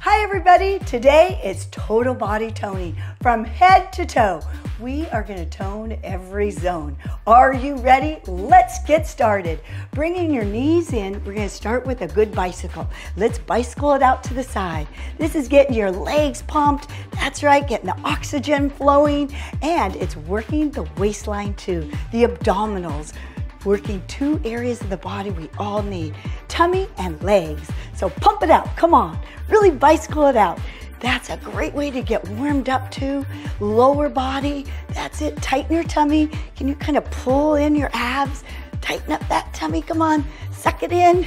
Hi everybody, today is total body toning from head to toe. We are going to tone every zone. Are you ready? Let's get started. Bringing your knees in, we're going to start with a good bicycle. Let's bicycle it out to the side. This is getting your legs pumped. That's right, getting the oxygen flowing, and it's working the waistline too, the abdominals. Working two areas of the body we all need, tummy and legs. So pump it out, come on, really bicycle it out. That's a great way to get warmed up too. Lower body, that's it, tighten your tummy. Can you kind of pull in your abs? Tighten up that tummy, come on, suck it in.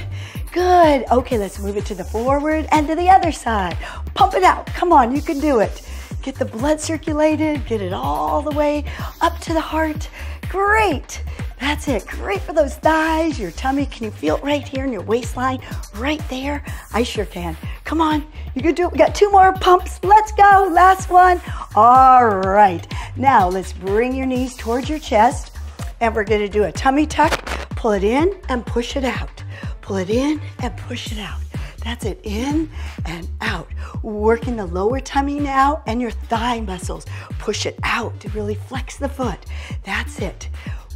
Good, okay, let's move it to the forward and to the other side. Pump it out, come on, you can do it. Get the blood circulated, get it all the way up to the heart. Great. That's it, great for those thighs, your tummy. Can you feel it right here in your waistline? Right there? I sure can. Come on, you can do it. We got two more pumps. Let's go, last one. All right, now let's bring your knees towards your chest and we're gonna do a tummy tuck. Pull it in and push it out. Pull it in and push it out. That's it, in and out. Working the lower tummy now and your thigh muscles. Push it out to really flex the foot. That's it.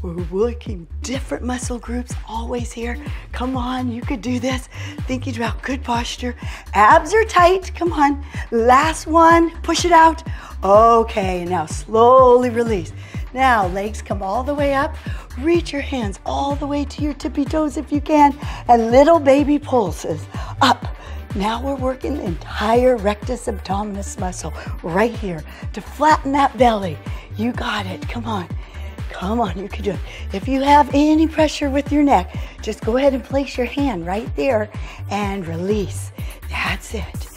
We're working different muscle groups always here. Come on, you could do this. Thinking about good posture. Abs are tight, come on. Last one, push it out. Okay, now slowly release. Now legs come all the way up. Reach your hands all the way to your tippy toes if you can. And little baby pulses up. Now we're working the entire rectus abdominis muscle right here to flatten that belly. You got it, come on. Come on, you can do it. If you have any pressure with your neck, just go ahead and place your hand right there and release. That's it.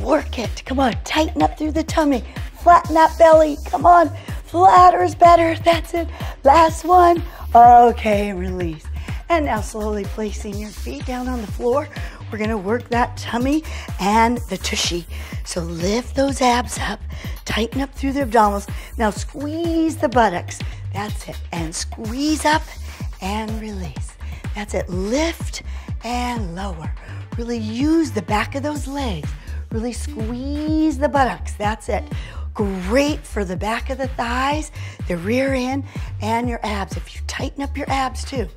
Work it. Come on, tighten up through the tummy. Flatten that belly. Come on, flatter is better. That's it. Last one. Okay, release. And now slowly placing your feet down on the floor. We're gonna work that tummy and the tushy. So lift those abs up, tighten up through the abdominals. Now squeeze the buttocks. That's it, and squeeze up and release. That's it, lift and lower. Really use the back of those legs. Really squeeze the buttocks, that's it. Great for the back of the thighs, the rear end, and your abs. If you tighten up your abs too.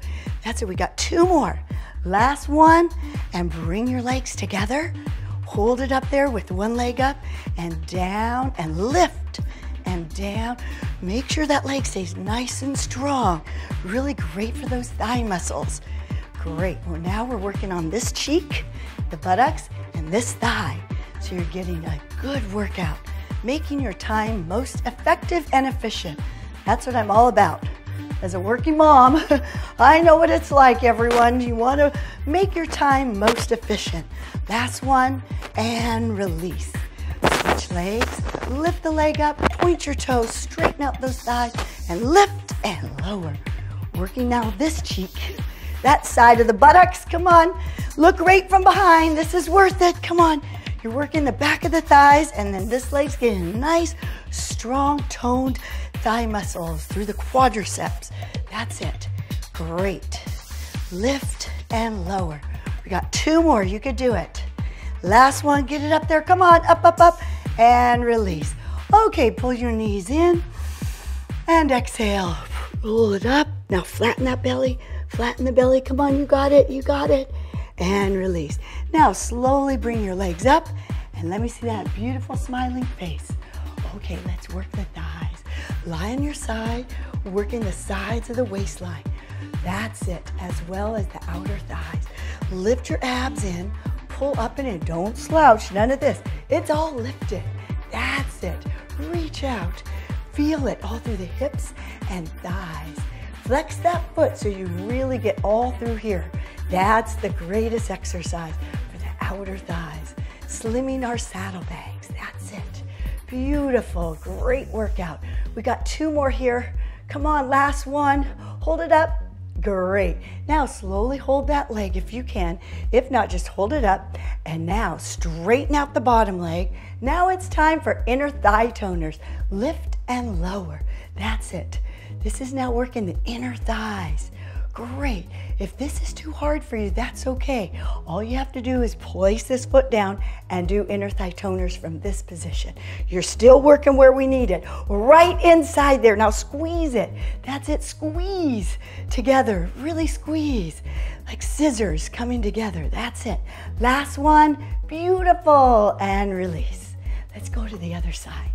That's it, we got two more. Last one, and bring your legs together. Hold it up there with one leg up and down and lift and down. Make sure that leg stays nice and strong. Really great for those thigh muscles. Great, well now we're working on this cheek, the buttocks, and this thigh. So you're getting a good workout, making your time most effective and efficient. That's what I'm all about. As a working mom, I know what it's like, everyone. You want to make your time most efficient. Last one, and release. Switch legs, lift the leg up, point your toes, straighten out those thighs, and lift and lower. Working now this cheek, that side of the buttocks, come on. Look right from behind, this is worth it, come on. You're working the back of the thighs, and then this leg's getting nice, strong, toned thigh muscles through the quadriceps. That's it. Great. Lift and lower. We got two more. You could do it. Last one. Get it up there. Come on. Up, up, up. And release. Okay. Pull your knees in and exhale. Pull it up. Now flatten that belly. Flatten the belly. Come on. You got it. You got it. And release. Now slowly bring your legs up and let me see that beautiful smiling face. Okay. Let's work the thighs. Lie on your side, working the sides of the waistline. That's it, as well as the outer thighs. Lift your abs in, pull up and in. Don't slouch, none of this. It's all lifted. That's it. Reach out. Feel it all through the hips and thighs. Flex that foot so you really get all through here. That's the greatest exercise for the outer thighs. Slimming our saddlebags. That's it. Beautiful, great workout. We got two more here. Come on, last one. Hold it up. Great. Now slowly hold that leg if you can. If not, just hold it up. And now straighten out the bottom leg. Now it's time for inner thigh toners. Lift and lower. That's it. This is now working the inner thighs. Great. If this is too hard for you, that's okay. All you have to do is place this foot down and do inner thigh toners from this position. You're still working where we need it. Right inside there. Now squeeze it. That's it. Squeeze together. Really squeeze. Like scissors coming together. That's it. Last one. Beautiful. And release. Let's go to the other side.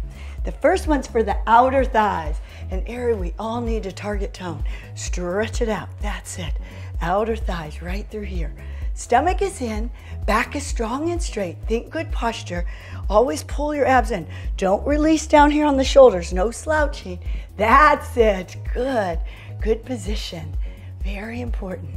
The first one's for the outer thighs, an area we all need to target tone. Stretch it out. That's it. Outer thighs right through here. Stomach is in, back is strong and straight. Think good posture. Always pull your abs in. Don't release down here on the shoulders. No slouching. That's it. Good. Good position. Very important.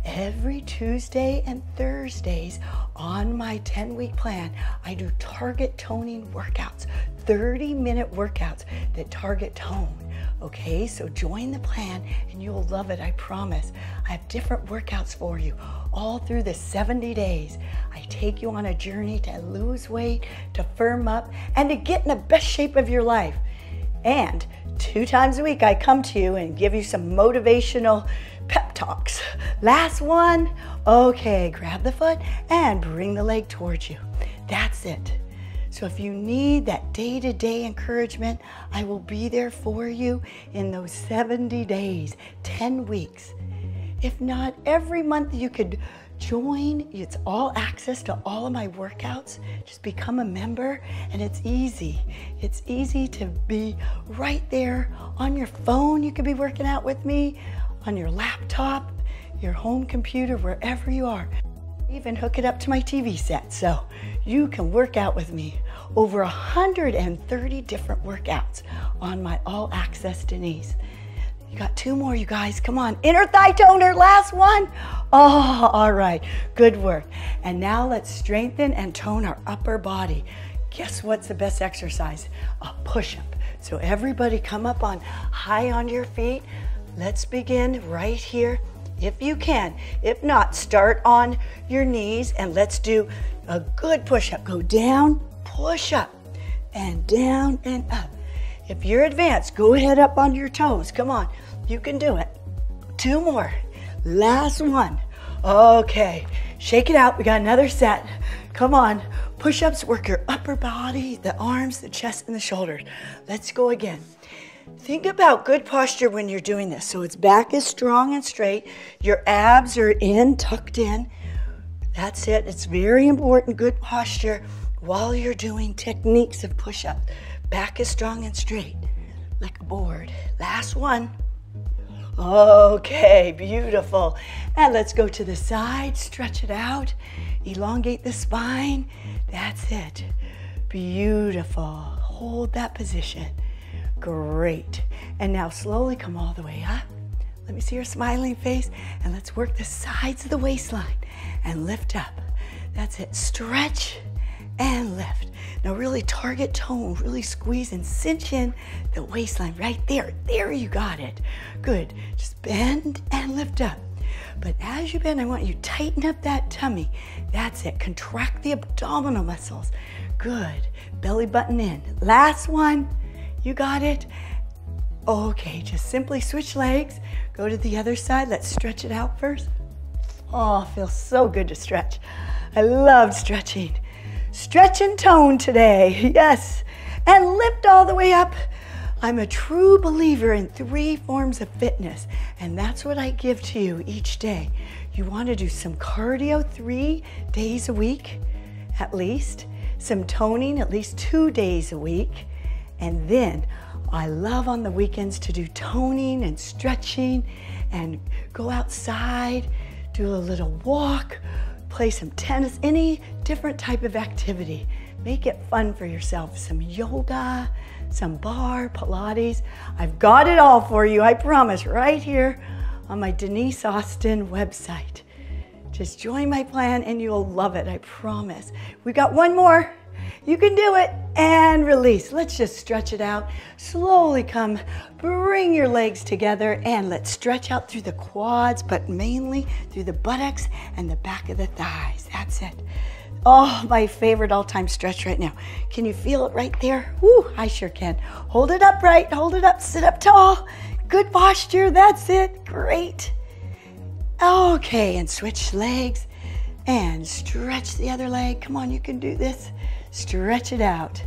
Every Tuesday and Thursdays on my 10-week plan, I do target toning workouts, 30-minute workouts that target tone. Okay, so join the plan and you'll love it, I promise. I have different workouts for you all through the 70 days. I take you on a journey to lose weight, to firm up, and to get in the best shape of your life. And 2 times a week, I come to you and give you some motivational pep talks. Last one. Okay, grab the foot and bring the leg towards you. That's it. So if you need that day-to-day encouragement, I will be there for you in those 70 days, 10 weeks. If not, every month you could join. It's all access to all of my workouts. Just become a member and it's easy. It's easy to be right there on your phone. You could be working out with me on your laptop, your home computer, wherever you are. Even hook it up to my TV set so you can work out with me. Over 130 different workouts on my all access Denise. You got 2 more, you guys. Come on. Inner thigh toner, last one. Oh, all right. Good work. And now let's strengthen and tone our upper body. Guess what's the best exercise? A push-up. So everybody come up on high on your feet. Let's begin right here. If you can. If not, start on your knees and let's do a good push-up. Go down, push up, and down and up. If you're advanced, go ahead up on your toes. Come on, you can do it. 2 more. Last one. Okay, shake it out. We got another set. Come on, push-ups, work your upper body, the arms, the chest, and the shoulders. Let's go again. Think about good posture when you're doing this. So its back is strong and straight. Your abs are in, tucked in. That's it. It's very important, good posture while you're doing techniques of push-up. Back is strong and straight, like a board. Last one. Okay, beautiful. And let's go to the side, stretch it out, elongate the spine. That's it. Beautiful. Hold that position. Great. And now slowly come all the way up. Let me see your smiling face. And let's work the sides of the waistline and lift up. That's it. Stretch and lift. Now really target tone. Really squeeze and cinch in the waistline right there. There, you got it. Good. Just bend and lift up. But as you bend, I want you to tighten up that tummy. That's it. Contract the abdominal muscles. Good. Belly button in. Last one. You got it? Okay, just simply switch legs. Go to the other side. Let's stretch it out first. Oh, it feels so good to stretch. I love stretching. Stretch and tone today. Yes. And lift all the way up. I'm a true believer in 3 forms of fitness, and that's what I give to you each day. You want to do some cardio 3 days a week, at least. Some toning at least 2 days a week. And then I love on the weekends to do toning and stretching and go outside, do a little walk, play some tennis, any different type of activity. Make it fun for yourself. Some yoga, some bar, Pilates. I've got it all for you, I promise, right here on my Denise Austin website. Just join my plan and you'll love it, I promise. We got 1 more. You can do it. And release. Let's just stretch it out. Slowly come, bring your legs together and let's stretch out through the quads, but mainly through the buttocks and the back of the thighs. That's it. Oh, my favorite all-time stretch right now. Can you feel it right there? Woo, I sure can. Hold it upright, hold it up, sit up tall. Good posture. That's it. Great. Okay, and switch legs and stretch the other leg. Come on, you can do this. Stretch it out.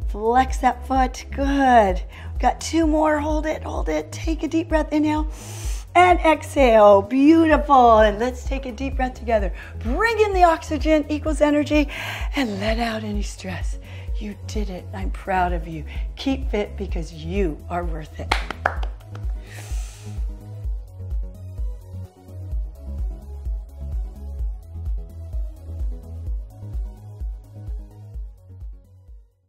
Flex that foot. Good. Got 2 more. Hold it, hold it. Take a deep breath. Inhale and exhale. Beautiful. And let's take a deep breath together. Bring in the oxygen equals energy and let out any stress. You did it. I'm proud of you. Keep fit because you are worth it.